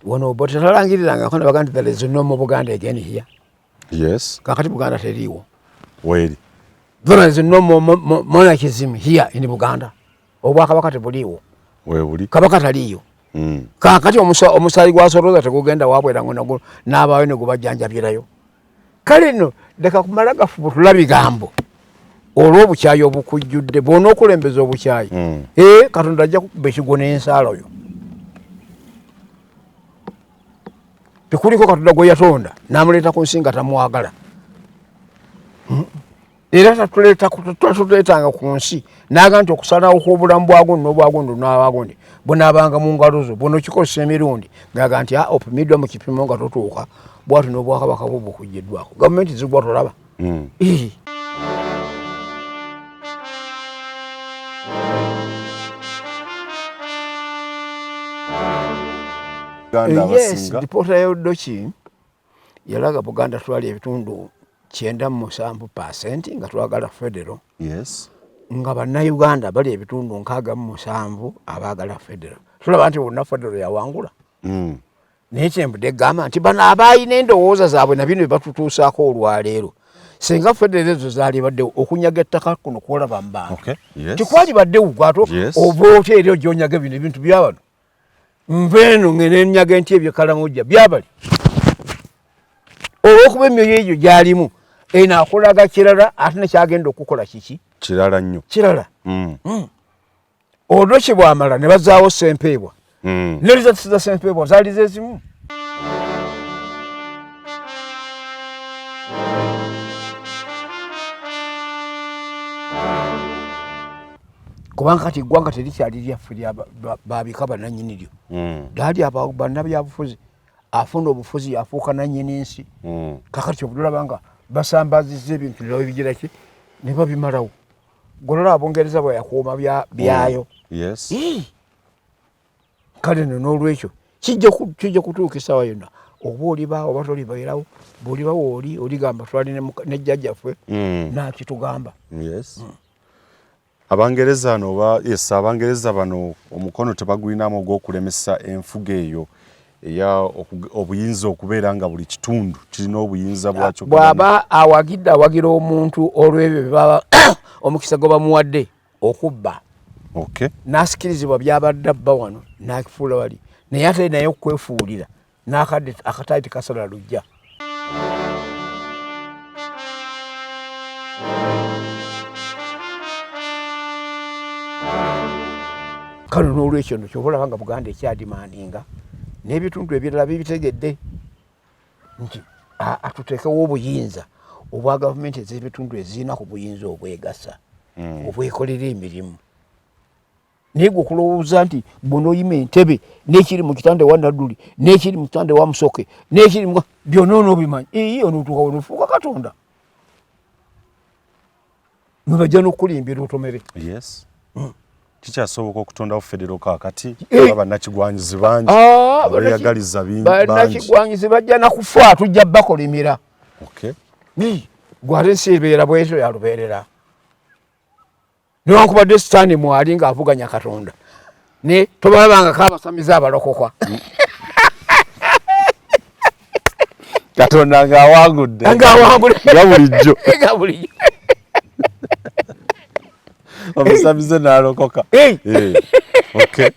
Wano botetalangirira nga baganda there is no more Buganda again here. Yes. Kakati Buganda teriwo. Where? There is no more monarchism here in Buganda. Obwakabaka tebuliwo. Where buli? Kabaka taliyo. Kakati omusali gwasoroza tegugenda wabwera ngono n'abawe ne gubajjanjabirayo. Kale nno leka kumala gafu tulabigambo. Olw'obukyayi obukujjudde bw'ona okulembeza obukyayi. Katonda ajja kukuba ekigo n'ensalo yo. Tekuliko Katonda gwe yatonda n'amuleeta ku nsi nga tamwagala. Era tuleetanga ku nsi n'aga nti okusalawo kw'obulamu bwagundi n'obwagundi n'abagundi bunaabanga mu ngalo zo buno kikozesa emirundi ng'aga nti opimiddwa mu kipimo nga totuuka bwatu n'obwakabaka bwo bukujjiddwako. Gavumenti zigwa tolaba. Yes, Dipota ya Udochi yalaga Buganda twali ebitundu 97% nga twagala federal. Yes. Nga bannayuganda bali ebitundu 67 abaagala federal. Tulaba nti wonna federal yawangula. Naye kyembudde gamba nti bano abayina endowooza zaabwe na bino batutuusaako olwaleero. Singa federal ezo zaali badde okunyaga ettaka kuno kwolaba mu bantu. Okay. Yes. Tikwali badde ugwato oboota eri ojonyaga bino ebintu byabano. Mveno ngene nyaga enti ebyo kalamuja byabali. Olwokuba emyoyo egyo gyalimu enaakolaga kirala ate nekyagenda okukola kiki? Kirala nnyo. Kirala. Odoki bwamala ne bazaawo Sempeebwa. Ne results za Sempeebwa zaali zezimu. Kubanga kati eggwanga terikyali lyaffe babika bannannyini lyo. Daali bannabyabufuzi afuna obufuzi afuuka nannyini nsi. Kakati obulaba nga basambazizza ebintu nabo bigira ki ne babimalawo. Golola Abongereza bwe yakuuma byayo. Yes. Kale n'olwekyo kijja kutuukisa wa yonna. Oba olibaawo oba tolibairawo bw'olibawo oligamba twali ne jjajjaffe n'akitugamba. Yes. Abangereza Abangereza bano omukono tebagulinamu ogw'okulemesa enfuga eyo eya obuyinza okubeera nga buli kitundu kirina obuyinza bwakyo. Bw'aba awagira omuntu olw'ebyo baba omukisa gwe bamuwadde okubba. Okay. N'asikirizibwa byabadde abba wano n'akifuula wali. Naye ate naye okwefuulira n'akadde akatayi tekasala lujja. Kale n'olwekyo nno ky'oba nga Buganda ekyadimandinga n'ebitundu ebirala bibitegedde nti atuteekewo obuyinza obwa gavumenti ez'ebitundu ezirina ku buyinza obwegasa obwekolera emirimu. Naye gwe okulowooza nti bw'onooyima Entebbe n'ekiri mu kitanda ewa Nadduli n'ekiri mu kitanda ewa Musoke n'ekiri mu byonna onoobimanyi onootuuka onoofuuka Katonda mwe bajja n'okukulimbira otomere. Yes. Kikyasoboka okutondawo federal kakati bannakigwanyizi bangi abeeyagaliza bingi bannakigwanyizi bajja nakufa tujja bakolimira. Okay. Gwe ate ensi ebeera bwetyo yalubeerera newankubadde sitaani mwali ng'avuganya Katonda ne tobalabanga kaabasamiza abalokokwa. Katonda ng'awangudde nga bulijjo. Omusamize n'alokoka. Okay.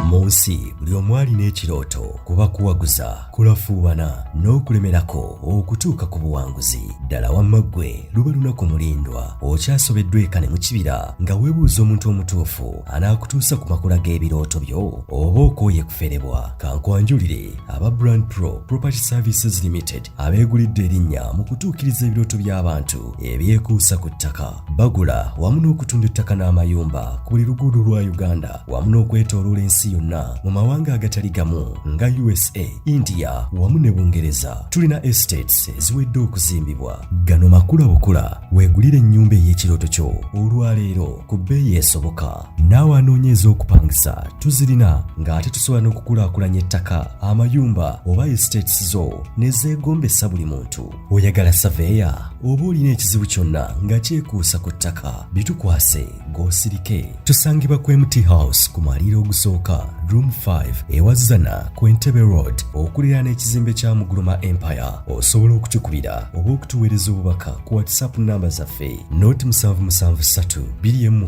Munsi buli omu alina ekirooto kuba kuwaguza kulafuubana n'okulemerako okutuuka ku buwanguzi. Ddala wamma ggwe luba lunaku mulindwa okyasobeddwa eka ne mu kibira nga weebuuza omuntu omutuufu anaakutuusa ku makula g'ebirooto byo oba okooye kuferebwa. Kankwanjulire aba Brand Pro Property Services Limited abeegulidde erinnya mu kutuukiriza ebirooto by'abantu ebyekuusa ku ttaka. Bagula wamu n'okutunda ettaka n'amayumba ku buli luguudo lwa Uganda wamu n'okwetooloola ensi yonna mu mawanga agatali gamu nga USA, India wamu ne Bungereza. Tulina estates eziwedde okuzimbibwa. Gano makula bukula weegulire ennyumba ey'ekirooto kyo olwaleero ku bbeeyi esoboka. Naawe anoonyeeza okupangisa tuzirina ng'ate tusobola n'okukulaakulanya ettaka, amayumba oba estates zo ne zeegombesa buli muntu. Oyagala saveya oba olina ekizibu kyonna nga kyekuusa ku ttaka bitukwase g'osirike. Tusangibwa ku MT House ku maliro ogusooka room 5 ewazana ku Entebbe Road okuliraana ekizimbe kya Muguluma Empire. Osobola okutukubira oba okutuweereza obubaka ku WhatsApp namba zaffe noti 773 2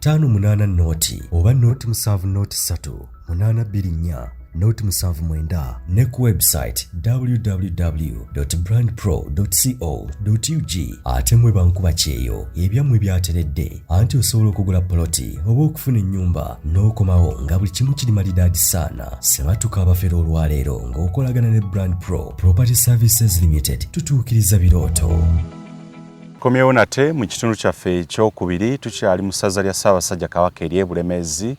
5 noti oba noti 703 824 noti 79 ne ku website www.brandpro.co.ug. ate mwe bankuba kyeyo ebyammwe byateredde anti osobola okugula poloti oba okufuna ennyumba n'okomawo nga buli kimu kiri malidaadi saana. Sebatuka abafera olwaleero ng'okolagana ne Brand Pro Property Services Limited tutuukiriza birooto. Komyewo nate mu kitundu kyaffe ekyokubiri tukyali mu ssaza lya Ssaabasajja Kabaka ery'Ebulemeezi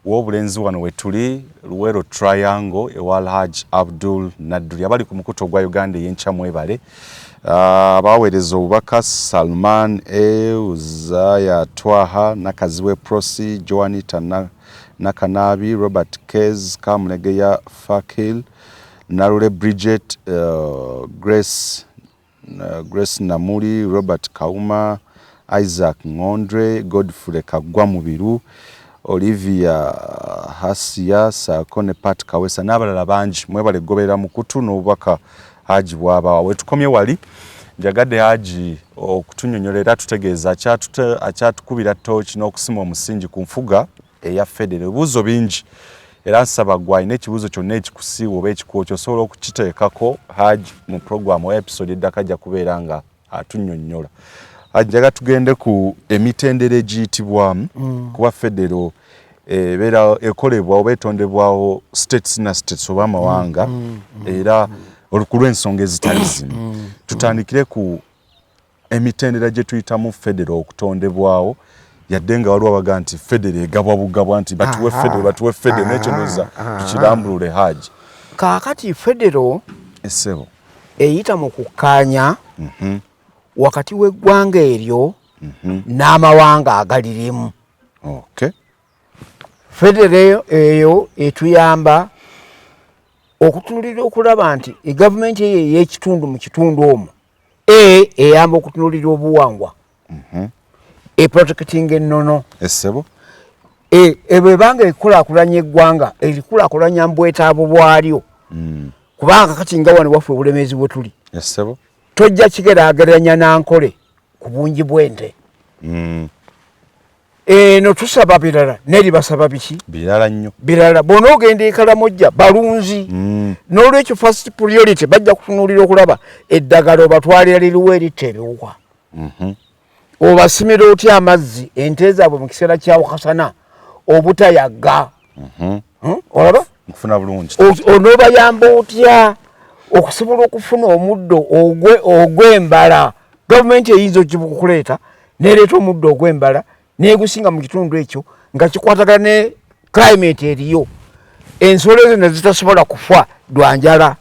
w'obulenzi wano wetuli Luwero Triangle ewa Alhaji Abdul Nadduli abali ku mukutu ogwa Uganda ey'enkya Mwebale. Abaweereza obubaka Salman Uzaya Twaha Nakaziwe Prosi Joanita Nakanabi Robert Kez Kamulegeya Fakil Narule Bridget Grace Namuli Robert Kauma Isaac Ngondre Godfrey Kagwa Mubiru Olivia Hasia Sakone Pat Kawesa n'abalala bangi mwebale goberera mukutu n'obubaka Haji bwaba wetukomye wali njagadde Haji okutunyonyolera tutegeeza akyatukubira tochi n'okusima omusingi ku nfuga eya Federe. Ebibuuzo bingi era nsaba gwalina ekibuuzo kyonna ekikusiiwa oba ekikuwo osobola okukiteekako Haji mu program wa episode eddaka ajja kubeera nga atunyonnyola. Njaga tugende ku emitendera egiyitibwamu kuba Federo ebeera ekolebwa oba etondebwawo states na states oba amawanga era olukulu ensonga ezitali zimu. Tutandikire ku emitendera gye tuyitamu Federo okutondebwawo yadde nga waliwo abaga nti Federo egabwa bugabwa nti batuwe Federo n'ekyo ndoza tukirambulule Haji. Kaakati Federo essebo eyita mu kukkaanya wakati w'eggwanga eryo n'amawanga agalirimu. Okay. Federo eyo etuyamba okutunulira okulaba nti egavumenti eyo ey'ekitundu mu kitundu omwo eyamba okutunulira obuwangwa eprotecting ennono essebo bwebanga ekulaakulanya eggwanga erikulaakulanya mu bwetaavu bwalyo kubanga kati nga wano waffe obulemeezi bwe tuli essebo tojja kigeraageranya nankole ku bungi bw'ente. Eno tusaba birala neri basaba biki birala nnyo birala bona ogenda ekalamojja balunzi n'olwekyo first priority bajja kutunuulira okulaba eddagala obatwalira liriwo eritta ebiwuka obasimira otya amazzi ente zaabwe mu kiseera kyawakasana obutayagga olaba nkufuna bulungi onoobayamba otya okusobola okufuna omuddo ogw'embala. Gavumenti eyinza okukuleeta nereeta omuddo ogw'embala negusinga mu kitundu ekyo nga kikwatagana ne climate eriyo ensolo ezo nezitasobola kufa dwanjala.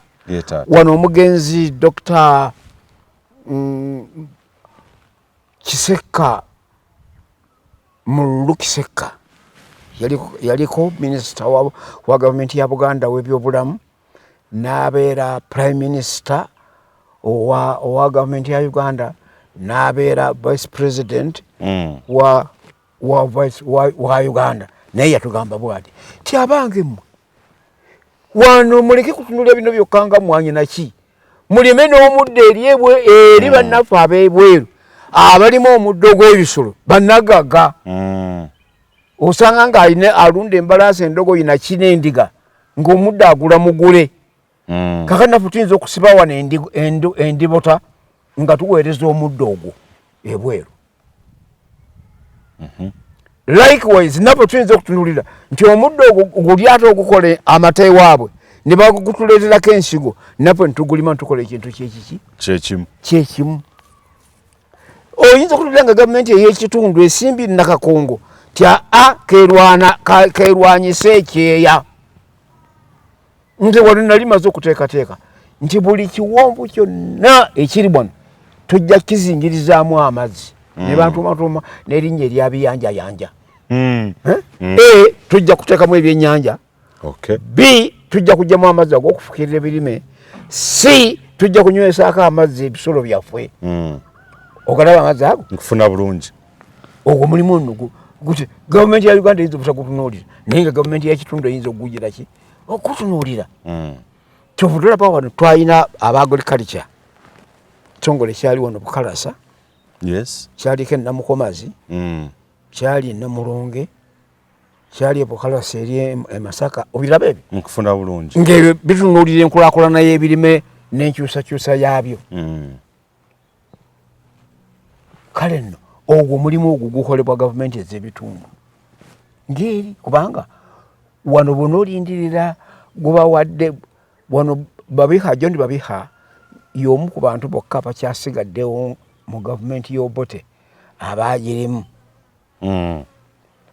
Wano omugenzi Dr. Kiseka Mululu Kiseka yaliko minisita wa gavumenti ya Buganda w'ebyobulamu n'abeera prime minister owa gavumenti ya Uganda n'abeera vice president wa Uganda. Naye yatugamba bwati ti abange mmwe wano muleke kutunula bino byokka mwanye naki mulime n'omuddo eri bannaffe ab'ebweru abalimu omuddo gw'ebisolo bannagaga. Osanga nga alunda embalaasi endogoyi naki n'endiga ng'omuddo agula mugule. Kakati naffe tuyinza okusiba wano endibota nga tuweereza omuddo ogwo ebweru. Likewise naffe tuyinza okutunulira nti omuddo ogwo guli ate ogukola amata ewaabwe ne bagutuleeterako ensigo naffe ntugulima ntukola ekintu kyekimu. Oyinza okutulira nga gavumenti ey'ekitundu esimbi nakakongo tya kerwanyisa ekyeya nti wali nali maze okuteekateeka nti buli kiwonvu kyonna ekiri wano tujja kizingirizaamu amazzi ne bantumatuma n'erinnya eryabiyanjayanja. Tujja kuteekamu ebyennyanja. B tujja kugyamu amazzi ag'okufukirira ebirime. C tujja kunywesaako amazzi ebisolo byaffe ogalaba amazzi ago nkufuna bulungi ogwo mulimu nnugu guti gavumenti ya Uganda eyinza obusa kutunuulira naye nga gavumenti y'ekitundu eyinza okugira ki okutunuulira kyovu tulaba wano twalina aba agriculture kitongole kyali wano Bukalasa kyaliko Namukomazi kyali Namulonge kyali Bukalasa eri e Masaka obiraba ebyo nkufuna bulungi ng'ebyo bitunuulira enkulaakulana y'ebirime n'enkyusakyusa yaabyo kale nno ogwo mulimu ogwo gukolebwa gavumenti ez'ebitundu ng'eri kubanga wano bonoolindirira gubawadde wano Babiha John Babiha y'omu ku bantu bokka abakyasigaddewo mu gavumenti y'Obote abaagirimu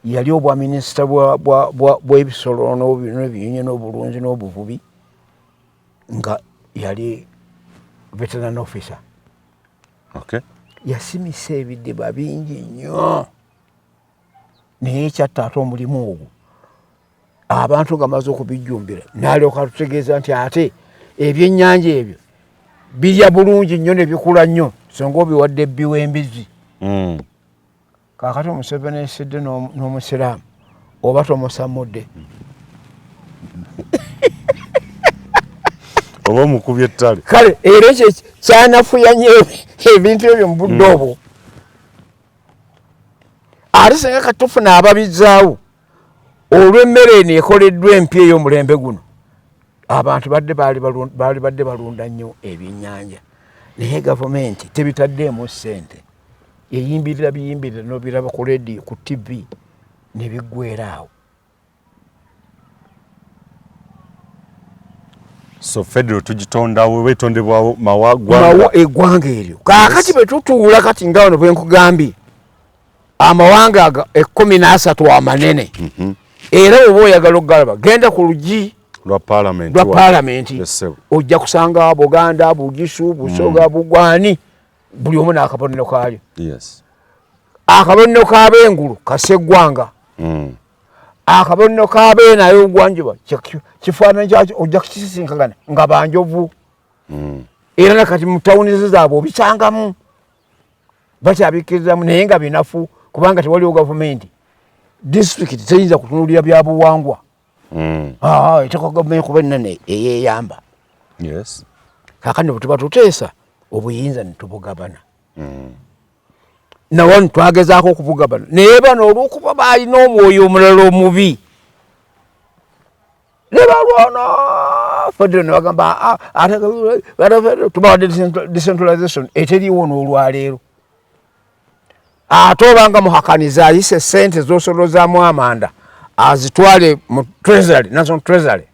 yali obwa minisita bw'ebisolo n'ebinyonyi n'obulunzi n'obuvubi nga yali veteran officer yasimisa ebidiba bingi nnyo naye ekyatta ate omulimu ogwo abantu nga maze okubijjumbira n'alyoka tutegeeza nti ate ebyennyanja ebyo birya bulungi nnyo ne bikula nnyo songa obiwadde ebbiwembizi kaakati Museveni esidde n'omusiraamu oba tomusamudde oba omukubye ettale kale era ekyo kyanafuya nnyo ebintu ebyo mu budde obwo ate singa katufuna ababizaawo olw'emmere eno ekoleddwa empya ey'omulembe guno abantu baali badde balunda nnyo ebyennyanja naye gavumenti tebitaddeemu ssente eyimbirira biyimbirira n'obiraba ku leediyo ku TV ne biggweeraawo so federal tugitondawo wetondebwawo mawagwa eggwanga eryo kaakati bwe tutuula kati nga wano bwe nkugambye amawanga aga 13 amanene era oba oyagala okugalaba genda ku lugi lwa paalamenti ojja kusanga Buganda, Bugisu, Busoga, Bugwani buli omu n'akabonero kaalyo akabonero k'ab'engulu kaseggwanga akabonero k'ab'enayo ogwanjuba kifaananyi kyakyo ojja kukisisinkagana nga banjovu era nakati mu tawuni zaabwe obisangamu bakyabikkirizamu naye nga binafu kubanga tewaliwo gavumenti disitulikiti teyinza kutunuulira bya buwangwa eteka gavumenti kuba ennene eyeeyamba kaakano bwe tuba tuteesa obuyinza ne tubugabana nawano twagezaako okubugabana naye bano olw'okuba baalina omwoyo omulala omubi ne balwana federal ne bagamba tubawadde decentralization eteriiwo n'olwaleero ate obanga muhakaniza ayise sente z'osolozaamu amanda azitwale mu treasury, national treasury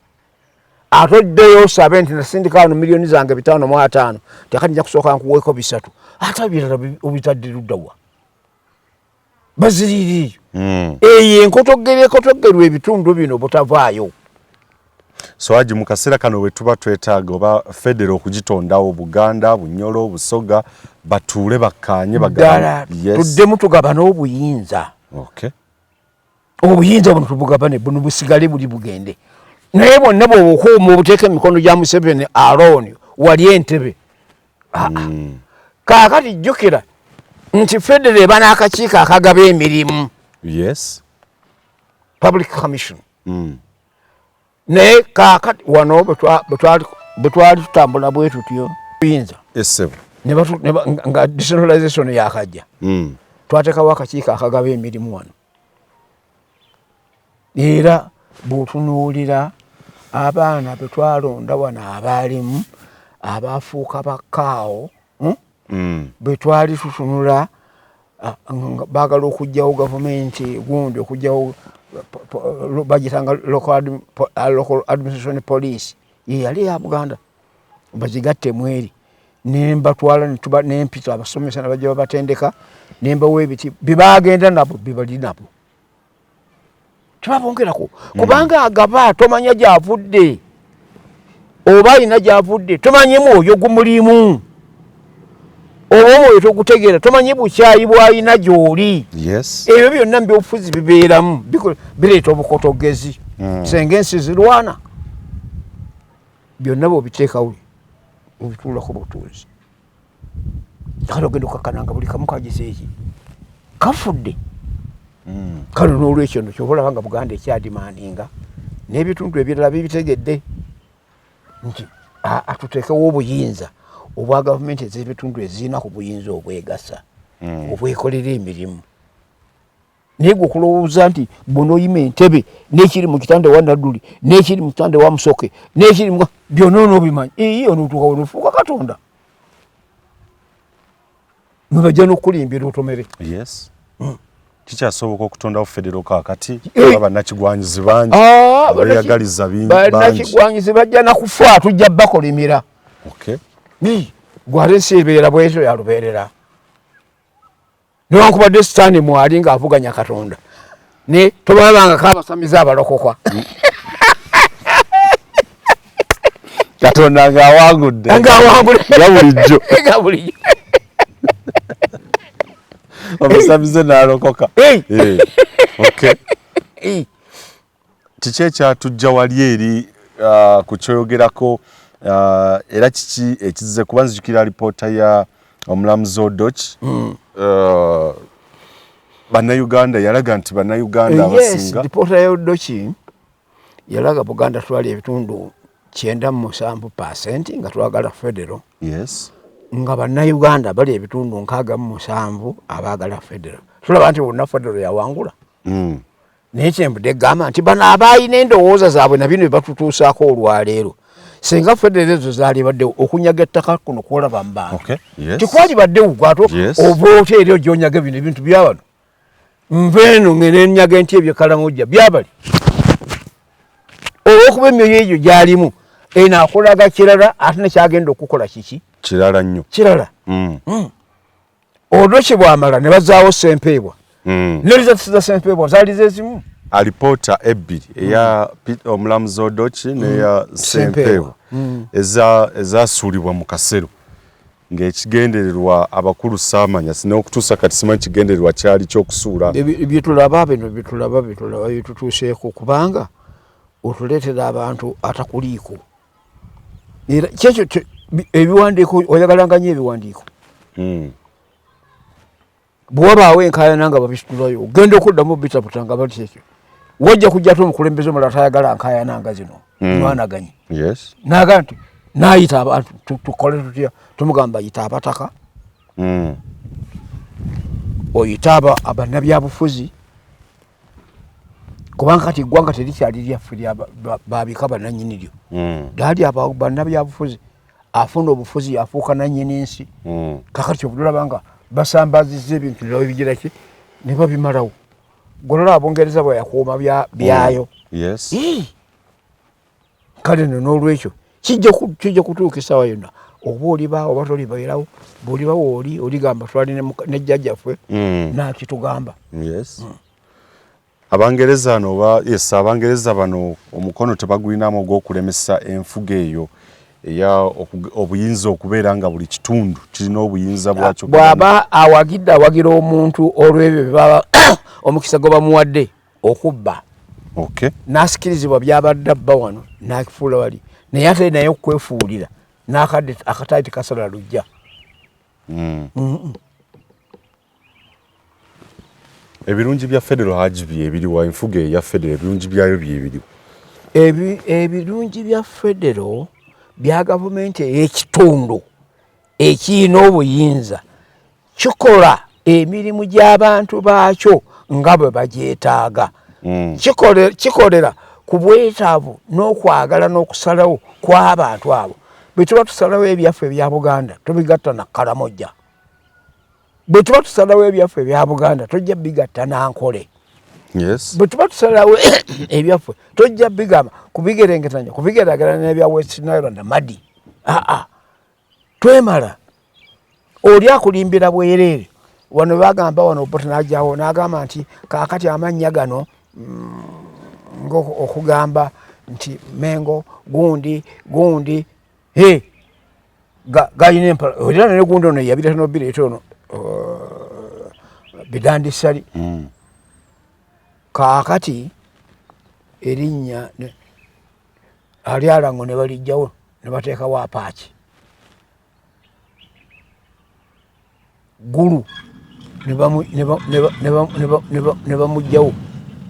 ate oddeyo osabe nti nasindika wano miliyoni zange 5.5 tekati nja kusooka nkuweeko 3 ate ebirala obitadde luddawa baziririyo eyo enkotogerwa ebitundu bino butavaayo so aji mu kaseera kano we tuba twetaaga oba federal okugitondawo Buganda, Bunyoro, Busoga batuule bakkaanye bagala tuddemu tugabana obuyinza obuyinza buno tubugabane buno busigale buli bugende naye bonna bwobukuuma obuteeka emikono gya Museveni Aaron wali entebe kaakati jjukira nti federal eba n'akakiiko akagaba emirimu public commission naye kaakati wano bwe twali tutambula bwe tutyo buyinza nga decentralization yakajja twateekawo akakiiko akagaba emirimu wano era bw'otunuulira abaana bwe twalonda wano abaalimu abaafuuka bakkaawo bwe twali tutunula baagala okuggyawo gavumenti gundi okuggyawo bagitanga local administration police ye yali ya Buganda bazigattemu eri nembatwala nempita abasomesa nabajja babatendeka nembawo ebiti bibagenda nabo bibali nabo tebabongerako kubanga agaba tomanya gyavudde oba alina gyavudde tomanyi mwoyo gumulimu oba omwoyo togutegeera tomanyi bukyayi bwalina gy'oli ebyo byonna mubyobufuzi bibeeramu bireeta obukotogezi senga ensi zirwana byonna bwobiteekawo obituulako butuuzi kale ogenda okakkananga buli kamu kagiseeki kafudde kale n'olwekyo no kyoba olaba nga Buganda ekyadimandinga n'ebitundu ebirala bibitegedde nti atuteekewo obuyinza obwa gavumenti ez'ebitundu ezirina ku buyinza obwegasa obwekolera emirimu naye gwe okulowooza nti bw'onooyima entebe n'ekiri mu kitanda wa Nadduli n'ekiri mu kitanda wa Musoke n'ekiri mu byonna onoobimanyi onootuuka onoofuuka Katonda mwe bajja n'okukulimbira otomere. Yes. Kikyasoboka okutondawo federo kaakati bannakigwanyizi bangi abeeyagaliza bingi bannakigwanyizi bajja nakufa tujja bakolimira gwate si ebeera bwetyo yalubeerera newankubadde sitaani mwali ng'avuganya Katonda ne tobalabanga kabasamiza abalokokwa Katonda ng'awangudde nga bulijjo omusamize n'alokoka. Kiki ekyatujja wali eri ku kyoyogerako era kiki ekizze kuba nzijukira alipoota ya omulamuzi Odochi bannayuganda yalaga nti bannayuganda abasinga alipoota ya Odochi yalaga Buganda twali ebitundu 97% nga twagala federo nga bannayuganda bali ebitundu 67 abaagala federo tulaba nti bonna federo yawangula naye kyembudde gamba nti bano abaayina endowooza zaabwe na bino bye batutuusaako olwaleero singa federo ezo zaali baddewo okunyaga ettaka kuno kwolaba mu bantu tikwali baddewo gwate oba otya eri ojonyaga bino ebintu byabano nveeno ngene nyaga nti ebyo kalamujja byabali olwokuba emyoyo egyo gyalimu enaakolaga kirala ate nekyagenda okukola kiki kirala nnyo kirala Odochi bwamala ne bazaawo Sempeebwa nerizati za Sempeebwa zaali zezimu alipoota ebbiri eya omulamuzi Odochi neya Sempeebwa ezasuulibwa mu kasero ng'ekigendererwa abakulu saamanya n'okutuusa kati simanyi kigendererwa kyali ky'okusuula byetulaba bitutuuseeko kubanga otuleetera abantu atakuliiko era kyekyo ebiwandiiko oyagalanga nnyo ebiwandiiko bw'wabaawo enkaayana nga babisitulayo ogenda okuddamu bitabutanga bati ekyo wajja kujjako omukulembeze omulala tayagala nkaayana nga zino nwanaganye naga nti naayita abantu tukole tutya tumugamba yita abataka oyita abannabyabufuzi kubanga kati eggwanga terikyali lyaffe babika bannannyini lyo daali bannabyabufuzi afuna obufuzi afuuka nannyini nsi kakati kyobulaba nga basambazizza ebintu byawe bigiraki ne babimalawo golola Abongereza bwe yakuuma byayo kale no n'olwekyo kijja kutuuka essaawa yonna oba olibaawo oba tolibeerawo bw'olibawo oligamba twali nejjajjaffe naakitugamba Abangereza Abangereza bano omukono tebagulinamu ogw'okulemesa enfuga eyo eya obuyinza okubeera nga buli kitundu kirina obuyinza bwakyo bw'aba awagira omuntu olw'ebyo baba omukisa gwe bamuwadde okubba n'asikirizibwa byabadde abba wano n'akifuula wali naye ate naye okwefuulira n'akadde akataiti kasala lujja ebirungi bya federo hajibi ebiriwa enfuga eya federo ebirungi byayo byebiriwa ebirungi bya federo bya gavumenti ey'ekitundu ekirina obuyinza kikola emirimu gy'abantu baakyo nga bwe bagyetaaga kikolera ku bwetaavu n'okwagala n'okusalawo kw'abantu abo bwe tuba tusalawo ebyaffe ebya Buganda tubigatta na Kalamojja bwe tuba tusalawo ebyaffe ebya Buganda tojja bigatta nankole bwe tuba tusalawo ebyaffe tojja bigamba kubigerengetanya kubigeragana n'ebya West Nile na Madi twemala oli akulimbira bwereere wano bagamba wano Obote n'ajjawo n'agamba nti kaakati amannya gano okugamba nti Mengo gundi gayina empala era ne gundi ono yabira nobireeta ono bidandisali kaakati erinnya ali alango ne balijjawo ne bateekawo apaaki gulu ne bamugjawo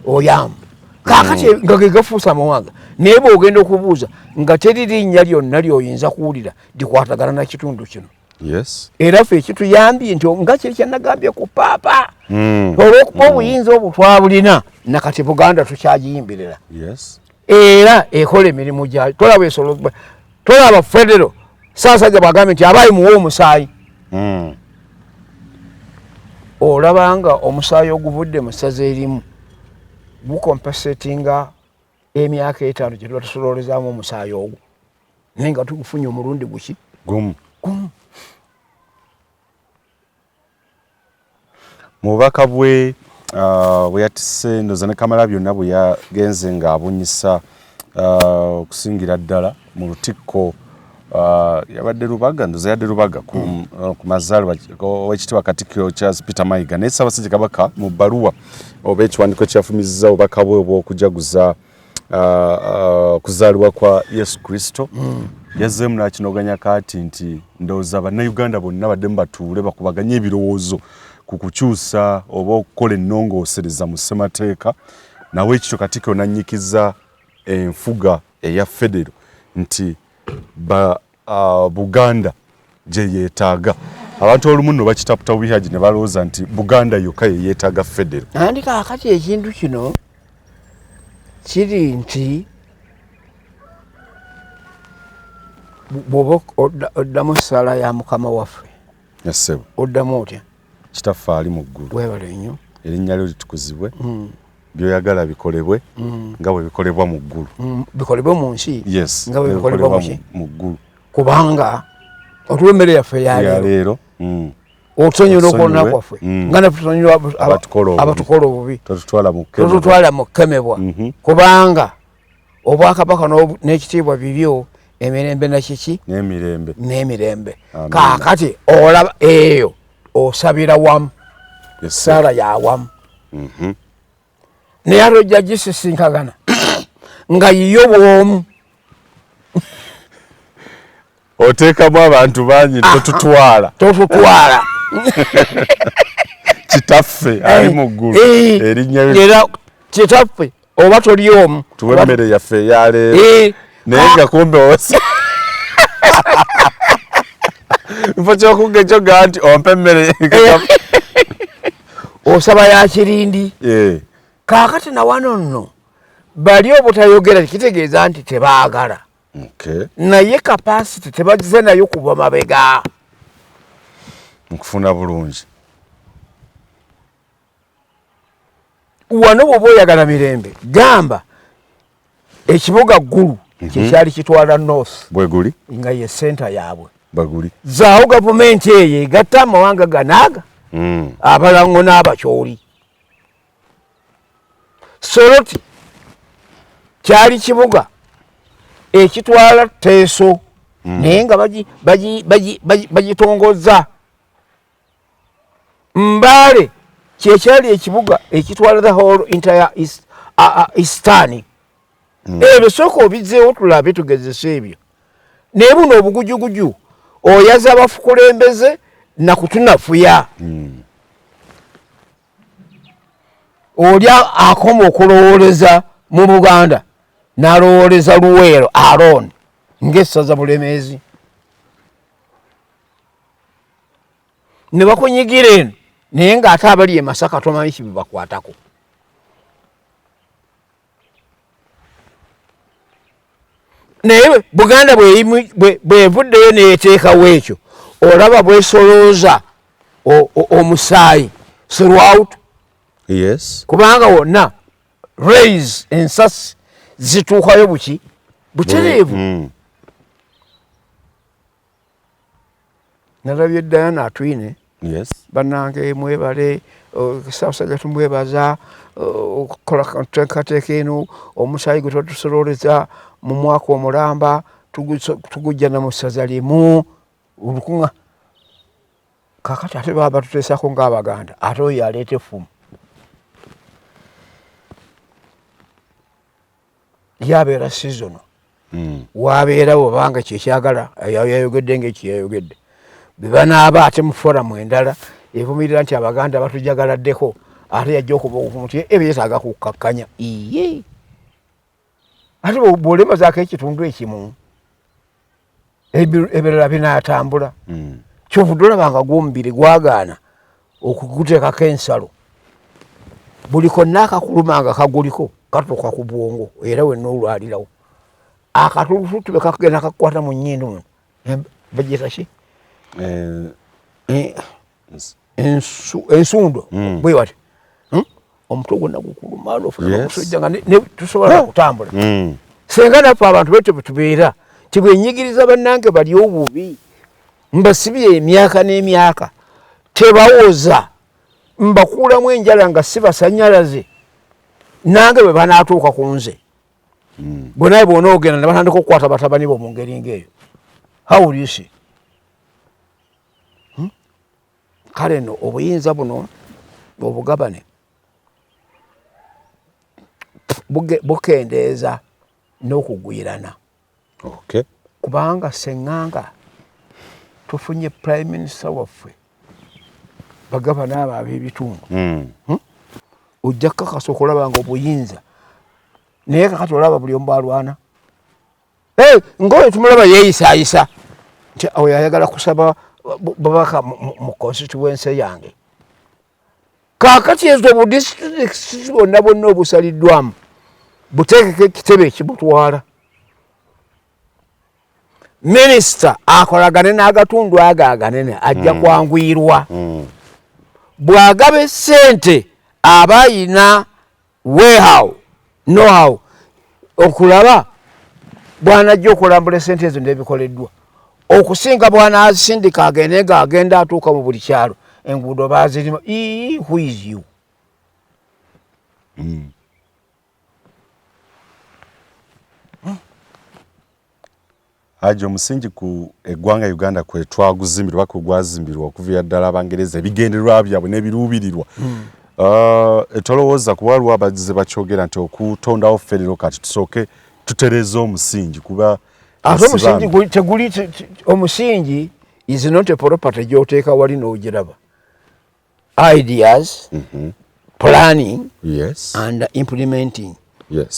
oyamba kakati nga gegafuusa amawanga naye bw'ogenda okubuuza nga teri linnya lyonna lyoyinza kuwulira likwatagana na kitundu kino. Era ffe ekituyambye nti nga kiri kyenagambye ku paapa olw'okuba obuyinza obwo twabulina nakati Buganda tukyagiyimbirira era ekola emirimu gyayo. Tolaba federo Ssaabasajja bw'agambye nti abaayi muwe omusaayi. Olabanga omusaayi oguvudde mu ssaza erimu gukompesetinga emyaka 5 gye tuba tusololezaamu omusaayi ogwo naye nga tugufunye omulundi guki gumu. Mu bubaka bwe yatise ndoza ne Kamala byonna bwe yagenze ng'abunyisa okusingira ddala mu lutikko yabadde Lubaga, ndoza yadde Lubaga ku mazaalibwa w'ekitiibwa Katikkiro Charles Peter Mayiga naye Ssaabasajja Kabaka mu bbaluwa oba ekiwandiiko kyafumizza obubaka bwe obw'okujaguza okuzaalibwa kwa Yesu Kristo yazzeemu n'akinoganya kati nti ndowooza bannayuganda bonna baddemu batuule bakubaganye ebirowoozo ku kukyusa oba okukola ennongoosereza mu ssemateeka. Nawe ekityo Katikkiro n'annyikiza enfuga eya federo nti Buganda gye yeetaaga. Abantu olumu nno bakitaputa bubihaji ne balowooza nti Buganda yokka ye yeetaaga federo. Andi kaakati ekintu kino kiri nti bw'oba oddamu essaala ya Mukama waffe oddamu otya? Kitaffe ali mu ggulu. Weebale nnyo. Erinnya lyo litukuzibwe. By'oyagala bikolebwe nga bwe bikolebwa mu ggulu. Bikolebwe mu nsi nga bwe bikolebwa mu ggulu. Kubanga otuwa emmere yaffe ya leero otusonyiwa okwonna kwaffe nga ne tusonyiwa abatukola obubi totutwala mu kkemebwa kubanga obwakabaka n'ekitiibwa bibyo emirembe nakiki n'emirembe. Kaakati olaba eyo osabira wamu essaala ya wamu naye ate ojja gisisinkagana nga yiyo bw'omu oteekamu abantu bangi totutwala kitaffe ali mu ggulu erinnya era kitaffe oba toli omu tuwe emmere yaffe eya leero naye nga kumbe osa nfo kyokuga ekyo ga nti ompe emmere osaba ya kirindi. Kaakati na wano nno bali obutayogera kitegeeza nti tebaagala naye kapasiti tebagize nayo kuva mabega nkufuna bulungi. Wano bw'oba oyagala mirembe gamba ekibuga ggulu kyekyali kitwala north bweguli nga ye senta yaabwe baguli zaawo gavumenti eyo egatta amawanga ganaaga abalango n'abakyoli. Soroti kyali kibuga ekitwala Teeso naye nga bagitongozza. Mbale kyekyali ekibuga ekitwala the whole entire Eastern. Ebyo sooka obizzeewo tulabe tugezesa ebyo. Naye buno obugujuguju oyaza abafukulembeze nakutunafuya. Oli akoma okulowooleza mu Buganda n'alowooleza Luweero Aaron ng'essaza Bulemeezi. Ne bakunyigira eno naye ng'ate abali e Masaka tomanyi kibibakwatako. Naye Buganda bwevuddeyo neeteekawo ekyo olaba bwesolooza omusaayi throughout. Kubanga wonna raise ensasi zituukayo butereevu. Nalabye Diana Atwine bannange mwebale Ssaabasajja tumwebaza okukola enteekateeka eno omusaayi gwe tusololeza mu mwaka omulamba tugujja na mu ssaza limu olukunga. Kaakati ate baba batuteesako ng'Abaganda ate oyo yaleeta effumu yabeera seasono wabeera bw'obanga kyekyagala yayogedde ng'ekiyayogedde bwe banaaba ate mu foramu endala evumirira nti Abaganda batujagaladdeko ate yajja okuba omuntu ebyo yeetaaga kukakkanya iye ate bw'olemazaako ekitundu ekimu ebirala binaatambula kyovudde olaba nga gw'omubiri gwagaana okuguteekako ensalo buli konna akakuluma nga kaguliko katuuka ku bwongo era wenna olwalirawo akatulututu be kakagenda kakukwata mu nnyindo muno bagiyita ki ensundo bwe wati omutwe gwonna gukuluma nofunakusojja nga tusobola kutambula senga naffe abantu betyo betubeera tibwenyigiriza bannange bali obubi mbasibye emyaka n'emyaka tebawoza mbakuulamu enjala nga sibasanyalaze nange bwe banaatuuka ku nze bwe naye bw'onoogenda ne batandika okukwata batabani bo mu ngeri ng'eyo how will you see kale no obuyinza buno obugabane bukendeeza n'okugwirana kubanga seŋŋanga tufunye prime minister waffe bagabana abo ab'ebitundu ojja kukakasa okulaba nga obuyinza naye kakati olaba buli omu bwalwana ngaoyo tumulaba yeeyisaayisa nti oyo ayagala kusaba babaka mu constituency yange kaakati ezo obudisitulikiti bonna bonna obusaliddwamu buteekeko ekitebe ekibutwala minisita akolagane n'agatundu ago aganene ajja kwanguyirwa bw'agaba essente aba ayina know-how okulaba bw'anajja okulambula essente ezo n'ebikoleddwa okusinga bw'anaazisindika agende ng'agenda atuuka mu buli kyalo enguudo baazirima who is you Haji omusingi ku eggwanga Uganda kwe twaguzimbirwa ku gwazimbirwa okuviira ddala Abangereza ebigendererwa byabwe n'ebiruubirirwa etolowooza kuba waliwo abazize bakyogera nti okutondawo ffenero kati tusooke tutereze omusingi kuba ate omusingi teguli omusingi is not a property gy'oteeka wali n'ogiraba ideas planning and implementing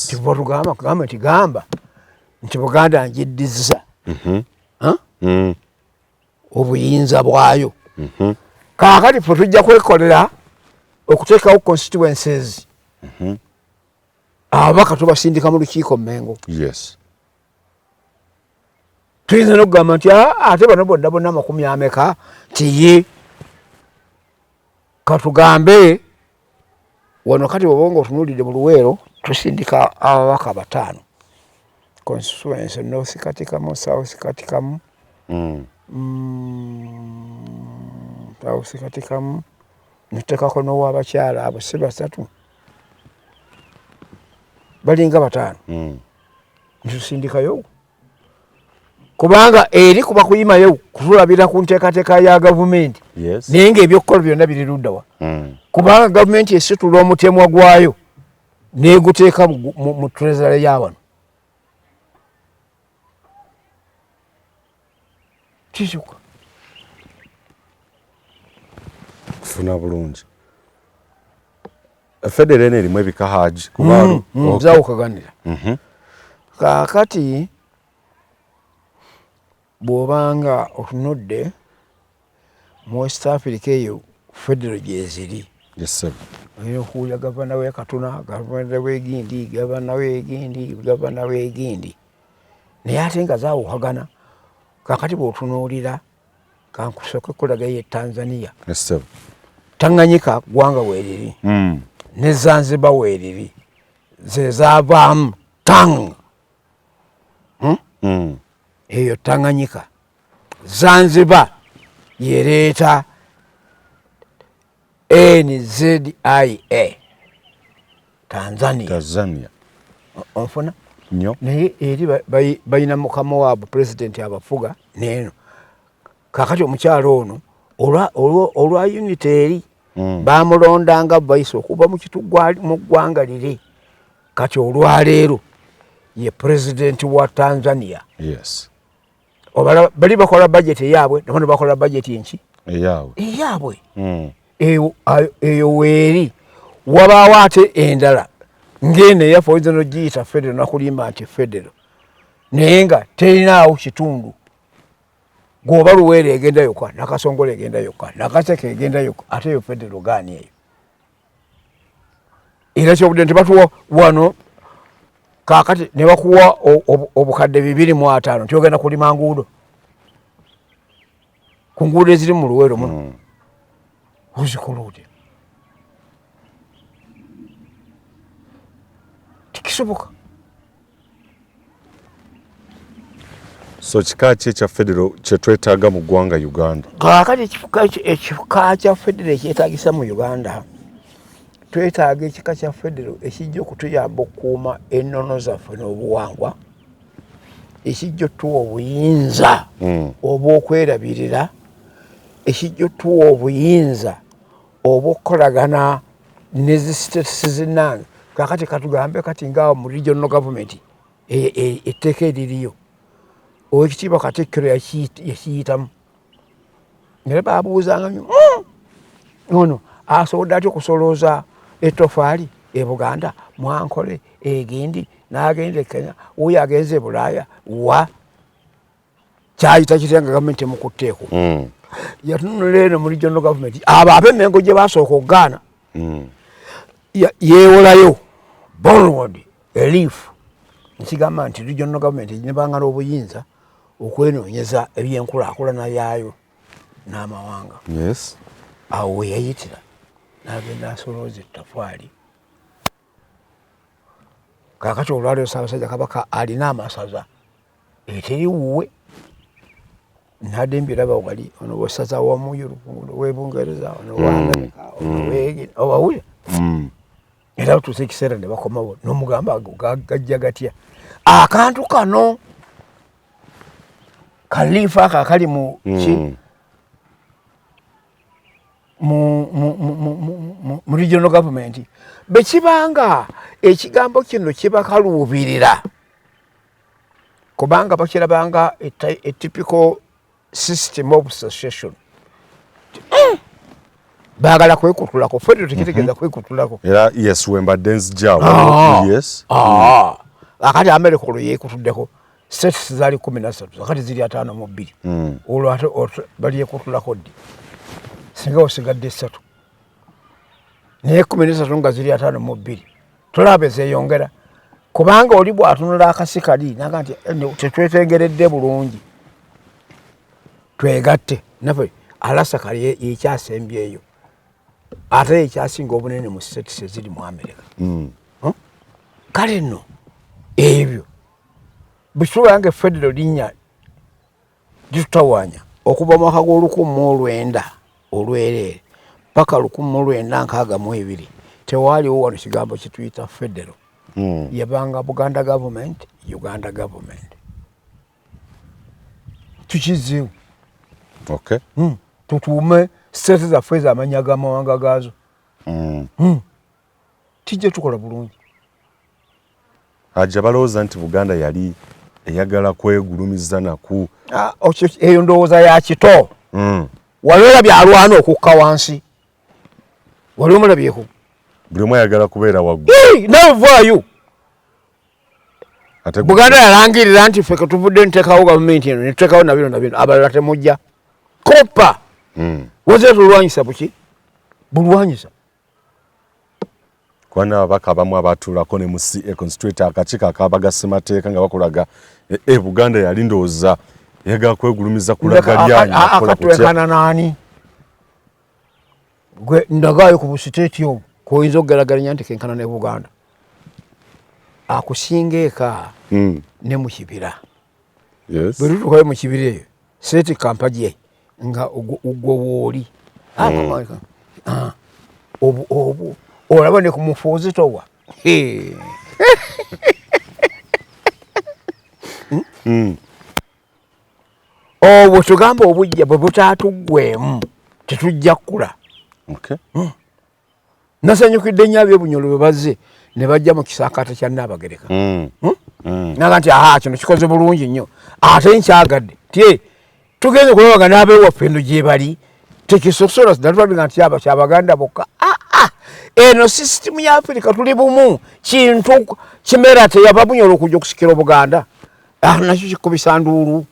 tibotugamba kugamba nti gamba nti Buganda njiddiza obuyinza bwayo kaakati fe tujja kwekolera okuteekawo constituencies ababaka tubasindika mu lukiiko Mengo tuyinza n'okugamba nti ate bano bonna bonna 100 nti ye katugambe wano kati bw'oba otunuulidde mu Luweero tusindika ababaka 5 constituency north katikamu south katikamu south katikamu nutekako n'owabakyala abo si 3 balinga 5 ntusindikayo kubanga eri kuba kuyimayo kutulabira ku nteekateeka ya gavumenti naye ng'ebyokukola byonna biri luddawa kubanga gavumenti esitula omutemwa gwayo n'eguteeka mu treasury y'awano kisuka kufuna bulungi federe erimu ebika Haji kuba zawukaganira kaakati bw'obanga otunudde mu West Africa eyo federo gyeziri olina okuwulira gavana w'e Katuna gavana w'e Gindi gavana w'e Gindi gavana w'e Gindi naye ate nga zaawukagana kaakati bw'otunuulira kankusooke kulagayo e Tanzania Tanganyika ggwanga weeriri ne Zanzibar weeriri ze zaavaamu tang eyo Tanganyika Zanzibar yereeta NZIA Tanzania onfuna naye eri balina mukama waabwe pulezidenti abafuga neeno kaakati omukyalo ono olwa unity eri bamulondanga bayisa okuva mu ggwanga liri kati olwaleero ye pulezidenti wa Tanzania bali bakola budget yaabwe nabo ne bakola budget enki eyaabwe eyo weeri wabaawo ate endala ng'eno eyaffe oyinza n'ogiyita federo nakulimba nti federo naye nga terinaawo kitundu gwoba Luweero egenda yokka Nakasongola egenda yokka Nakaseke egenda yokka ate yo federo gaani eyo era kyobudde nti batuwa wano kaakati ne bakuwa obukadde 250 nti ogenda kulima nguudo ku nguudo eziri mu Luweero muno ozikola otya tikisoboka. So kika ki ekya federo kye twetaaga mu ggwanga Uganda? Kaakati ekika kya federo ekyetaagisa mu Uganda twetaaga ekika kya federo ekijja okutuyamba okukuuma ennono zaffe n'obuwangwa ekijja otuwa obuyinza obw'okwerabirira ekijja otuwa obuyinza obw'okukolagana ne zi states zinange kaakati katugambe kati ngaawo mu regional government etteeka eririyo Oweekitiibwa Katikkiro yakiyitamu era baabuuzanga nnyo ono asobodde atya okusolooza ettofaali e Buganda Mwankole Egindi n'agenda e Kenya oyo agenze e Bulaaya wa kyayita kitya nga gavumenti emukutteeko yatunula eno mu regional government abo ab'Emengo gye basooka okugaana yeewolayo Bamuwadde Elifu nkigamba nti regional government nebangala obuyinza okwenoonyeza ebyenkulaakulana yaayo n'amawanga. Yes. Awo we yayitira n'agenda asolooza ettafaali kaakati olwaliro Ssaabasajja Kabaka alina amasaza eteri wuwe nadde mbiraba wali ono bw'essaza wamu w'e Bungereza ono wa Amerika ono w'Egini obawulira era tuuse ekiseera ne bakomawo n'omugamba gajja gatya akantu kano kalifa aka kali mu mu regional government bwe kibanga ekigambo kino kiba kaluubirira kubanga bakirabanga a typical system of association baagala kwekutulako federo tekitegeeza kwekutulako era yes wembadde nzija yes akati America olwo yeekutuddeko states zaali 13 akati ziri 52 olwo ate bali yeekutulako ddi singa osigadde 3 naye 13 nga ziri 52 tolaba zeeyongera kubanga oli bw'atunula akasi kali naga nti tetwetengeredde bulungi twegatte naffe alasa kali yekyasembyeyo ate ekyasinga obunene mu states eziri mu America kale nno ebyo bwekituba nga federo linnya litutawaanya okuva mu mwaka gw'Olukumi olwereere paka 1962 tewaaliwo wano kigambo kituyita federo yabanga Buganda government Uganda government tukizeewo tutuume state zaffe ez'amannya g'amawanga gaazo tijja tukola bulungi ajja balowooza nti Buganda yali eyagala kwegulumiza naku eyo ndowooza ya kito wali olabye alwana okukka wansi wali omulabyeko buli omu ayagala kubeera waggulu navaayo Buganda yalangirira nti ffe ketuvudde nteekawo gavumenti eno netuteekawo nabino abalala temujja kopa wazira tulwanyisa buki bulwanyisa kwana ababaka abamu abatuulako ne mu CA constitute akakiiko akabaga ssemateeka nga bakulaga Buganda yali ndowooza eyagala kwegulumiza kulaga lyanyi akatwekana naani gwe ndagaayo ku busiteeti obwo kuyinza okugeraganya nti kenkana ne Buganda akusinga eka ne mu kibira bwe tutukayo mu kibira eyo seeti kampagye nga ugwo wooli olaba ne ku mufuuzi towa obwo tugamba obujja bwe butaatuggwemu tetujja kkula nasanyukidde nnyo ab'ebunyolo bwe bazze ne bajja mu kisaakaate kya Nnaabagereka naga nti kino kikoze bulungi nnyo ate nkyagadde tie tugenze kulaba nga n'ab'ewaffe eno gye bali tekisosola sidatwabinga nti aba kyabaganda bokka eno system ya Africa tuli bumu kintu kimera teyababunyola okujja okusikira Obuganda nakyo kikubisa nduulu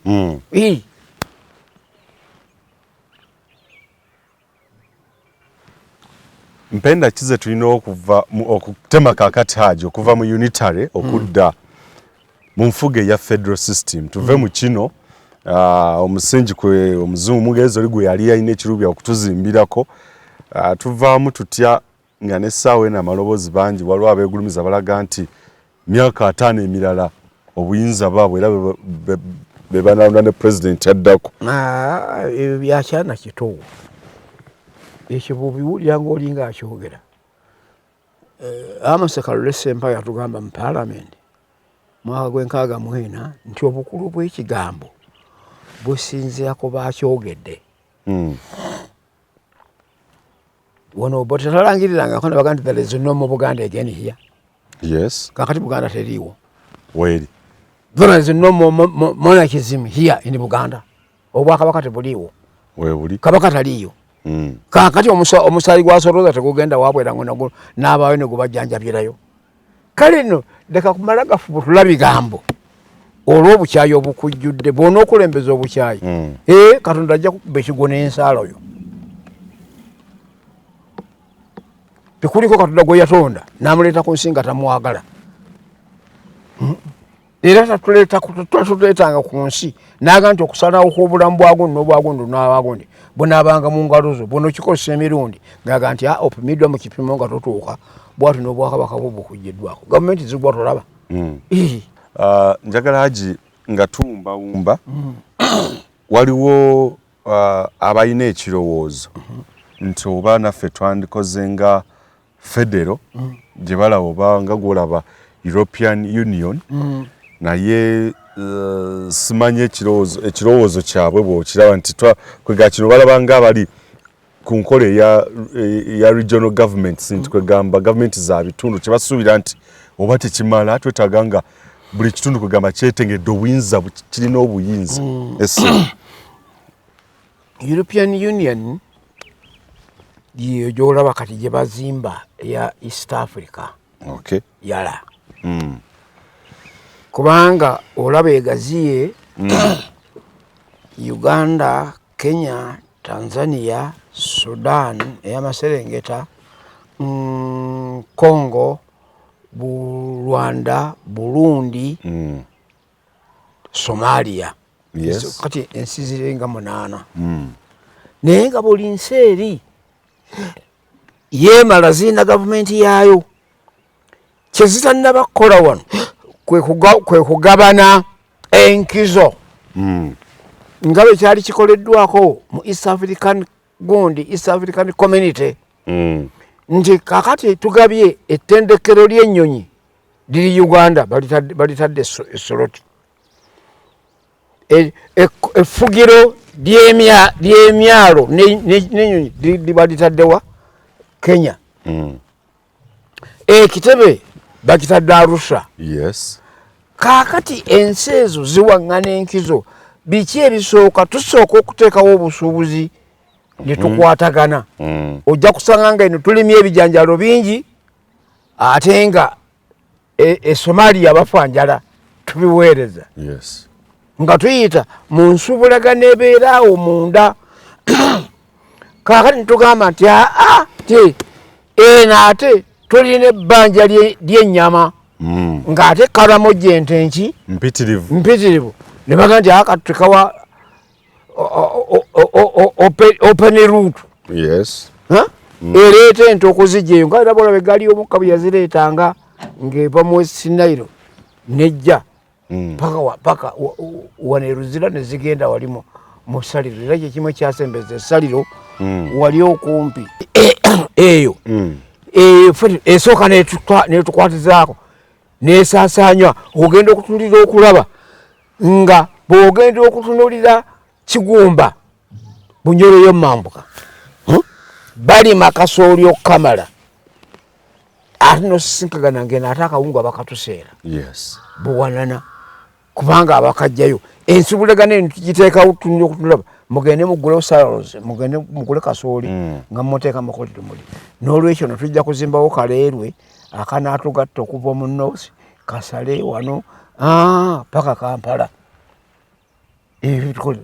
mpenda kize tulina okuva okutema kakati haji okuva mu unitary okudda mu nfuga ya federal system tuve mu kino omusingi kwe omuzungu mugezo ligwe yali yalina ekirubya okutuzimbirako tuvaamu tutya nga n'essaawa eno amalobozi bangi waliwo abeegulumiza balaga nti myaka 5 emirala obuyinza bwabwe era be banalonda ne pulezidenti addako ebyo byakyana kitowo ekyo bw'obiwulira ng'olinga akyogera Amasaka Lesempa yatugamba mu paalamenti mwaka gw'64 nti obukulu bw'ekigambo businziira ku baakyogedde wano botetalangirira kona baganda there is no more Buganda again here. Yes. Kakati Buganda teriwo. Where? There is no more monarchism here in Buganda. Obwakabaka tebuliwo. Where buli? Kabaka taliyo. Kakati omusali gwasoroza tegugenda wabwera ngo n'abawe ne gubajjanjabirayo. Kale no leka kumala gafu tulabigambo. Olw'obukyayi obukujjudde bona okulembeza obukyayi. Katonda ajja kukuba ekigo n'ensalo yo. Tekuliko Katonda gwe yatonda n'amuleeta ku nsi nga tamwagala. Era tatuleetanga ku nsi n'aga nti okusalawo kw'obulamu bwagundi n'obwagundi n'abagundi bunaabanga mu ngalo zo buno kikozesa emirundi ng'aga nti opimiddwa mu kipimo nga totuuka bwatu n'obwakabaka bwo bukujjiddwako gavumenti zigwa tolaba. Njagala Haji nga tuwumbawumba waliwo abalina ekirowoozo nti oba naffe twandikoze nga federo gye balaba oba nga gwolaba European Union naye simanyi ekirowoozo kyabwe bw'okiraba nti kwega kino balaba nga abali ku nkola eya regional governments nti kwegamba gavumenti za bitundu kye basuubira nti oba tekimala twetaaga nga buli kitundu kwegamba kyetengedde obuyinza kirina obuyinza. European Union yiyo gyolaba kati gye bazimba ya East Africa. Okay. Yala. Kubanga olaba egaziye Uganda, Kenya, Tanzania, Sudan, ey'amaserengeta, Congo, Rwanda, Burundi, Somalia. Yes. Kati ensi zirenga 8. Naye nga buli nsi eri yeemala zirina gavumenti yaayo. Kye zitannaba kukola wano kwe kugabana enkizo nga bwe kyali kikoleddwako mu East African Community nti kakati tugabye ettendekero ly'ennyonyi liri Uganda balitadde Essoloti, effugiro ly'emyalo n'ennyonyi balitaddewa Kenya, ekitebe bakitadde Arusha. Yes. Kakati ensi ezo ziwaŋŋana enkizo biki ebisooka tusooka okuteekawo obusuubuzi ne tukwatagana. Ojja kusanga nga eno tulimye ebijanjalo bingi ate nga Somalia bafa njala tubiweereza. Yes. Nga tuyita mu nsubulagano ebeeraawo munda. Kakati nitugamba nti eno ate tulina ebbanja ly'ennyama ng'ate Karamoja ente nki mpitirivu ne baga nti akatutekawa open route. Yes. Ereeta ente okuzijjaeyo nga era bolaba eggaali y'omukka bwe yazireetanga ng'eva mu West Nile nejja paka wano eruzira ne zigenda wali mu ssaliro era kyekimu ekyasembeza essaliro wali okumpi eyo esooka netukwatizaako nesaasaanywa ogenda okutunulira okulaba nga bw'ogenda okutunulira Kigumba Bunyoro y'Omambuka balima kasooli okukamala ate nosisinkagana ngeno ate akawungu abakatuseera. Yes. Buwanana kubanga abakajjayo ensubulagano eno tugiteekawo tunulira okutulaba mugende mugule salaries mugende mugule kasooli nga mmoteeka makotero muli n'olwekyo no tujja kuzimbawo kaleerwe akanaatugatta okuva mu North Kasale wano paka Kampala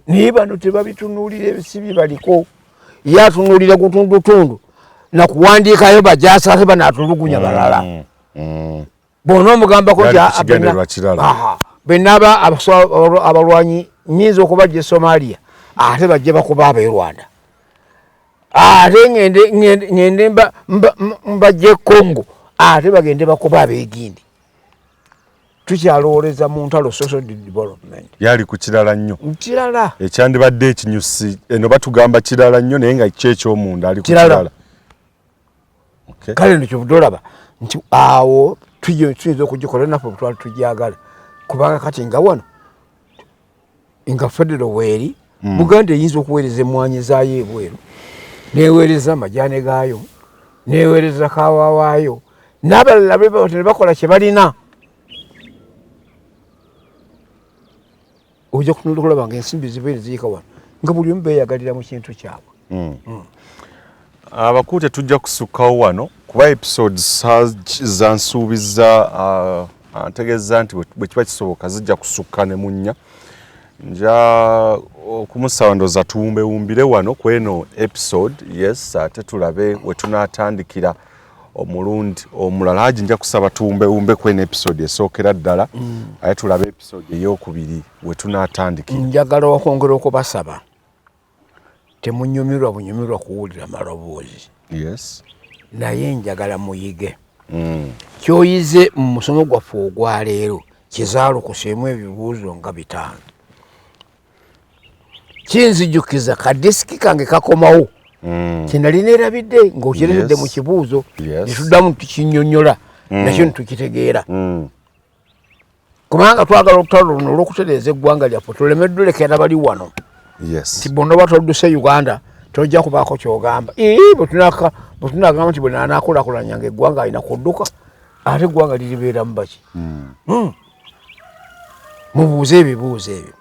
naye bano tebabitunuulira ebisibi baliko ye atunuulira gutundutundu nakuwandiikayo bajaasa ate banaatulugunya balala bona omugambako nti benaba abalwanyi nyinza okubajja e Somalia ate bajje bakuba ab'e Rwanda ate ngende mbajje Congo ate bagende bakuba ab'Egindi tukyalowooleza mu ntalo social development yali ku kirala nnyo kirala ekyandibadde ekinyusi eno batugamba kirala nnyo naye nga kyekyomunda ali ku kirala kale nekyo budolaba nti awo tuyinza okugikola naffe butwali tujagala kubanga kati nga wano nga federal weeri Buganda eyinza okuweereza emmwanyi zaayo ebweru neweereza amajaane gaayo neweereza kaawa waayo n'abalala tebakola kye balina ojja kutunula okulaba nga ensimbi zibeere ziyika wano nga buli omu beeyagalira mu kintu kyabwe abakulu tetujja kusukkawo wano kuba episodes zansuubiza ntegeeza nti bwe kiba kisoboka zijja kusukka ne munnya nja okumusaba ndooza tuwumbewumbire wano ku eno episode yes ate tulabe we tunaatandikira omulundi omulala haji nja kusaba tuwumbewumbe ku eno episode esookera ddala ate tulabe episode ey'okubiri we tunaatandikira njagala okwongera okubasaba temunyumirwa bunyumirwa kuwulira maloboozi yes naye njagala muyige kyoyize mu musomo gwaffe ogwaleero kizaalukuseemu ebibuuzo nga 5 kinzijukiza kadisiki kange kakomawo kinalina erabidde ng'okirekedde mu kibuuzo netuddamu tukinyonnyola nakyo netukitegeera kubanga twagala olutalo luno olw'okutereeza eggwanga lyaffe tulemeddwe lekera bali wano nti bonna batodduse Uganda tojja kubaako kyogamba bwe tunagamba nti bwe naanaakulakulanyanga eggwanga alina kudduka ate eggwanga liribeera mu baki mubuuze ebibuuzo ebyo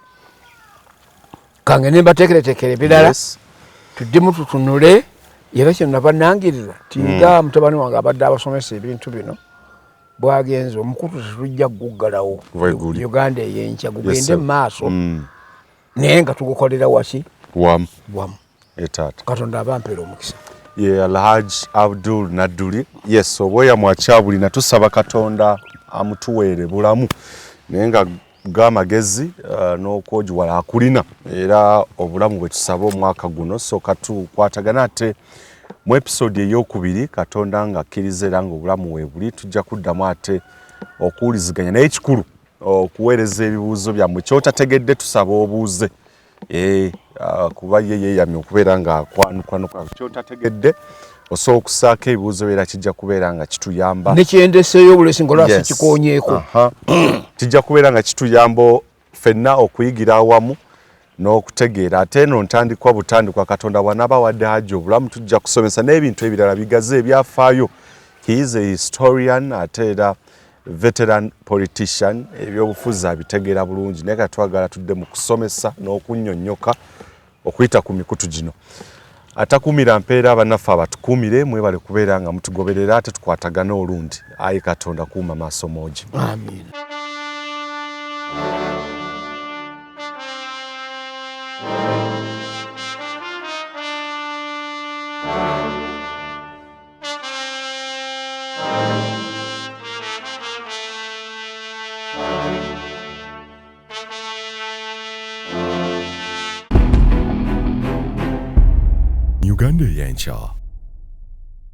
kange ne mbateekereteekera ebirala tuddemu tutunule era kino nabannangirira tinga mutabani wange abadde abasomesa ebintu bino bwagenze omukutu tetujja kuguggalawo Uganda ey'enkya gugende mu maaso naye nga tugukolera waki wamu etaata katonda abampeera omukisa ye Alhaji Abdul Nadduli yes obweya mwakyabulina tusaba katonda amutuweere bulamu naye nga bw'amagezi n'okwogiwala akulina era obulamu bwe tusaba omwaka guno so katukwatagana ate mu episode ey'okubiri katonda nga akkiriza era nga obulamu weebuli tujja kuddamu ate okuwuliziganya naye ekikulu okuweereza ebibuuzo byammwe kyotategedde tusaba obuuze kuba ye yeeyamye okubeera nga kwanukanuka kyotategedde osobola okusaako ebibuuzo era kijja kubeera nga kituyamba nekyendeseeyo obulesi ngolwasi kikonyeeko kijja kubeera nga kituyamba ffenna okuyigira awamu n'okutegeera ate eno ntandikwa butandikwa katonda bw'anaabawadde haji obulamu tujja kusomesa n'ebintu ebirala bigaze ebyafaayo he is a historian ate era veteran politician ebyobufuzi abitegeera bulungi naye katwagala tudde mu kusomesa n'okunnyonnyoka okuyita ku mikutu gino atakumira mpeera abannaffe abatukumire mwebale kubeera nga mutugoberera ate tukwatagana olundi ayi katonda kuuma maaso moogi amin Uganda ey'enkya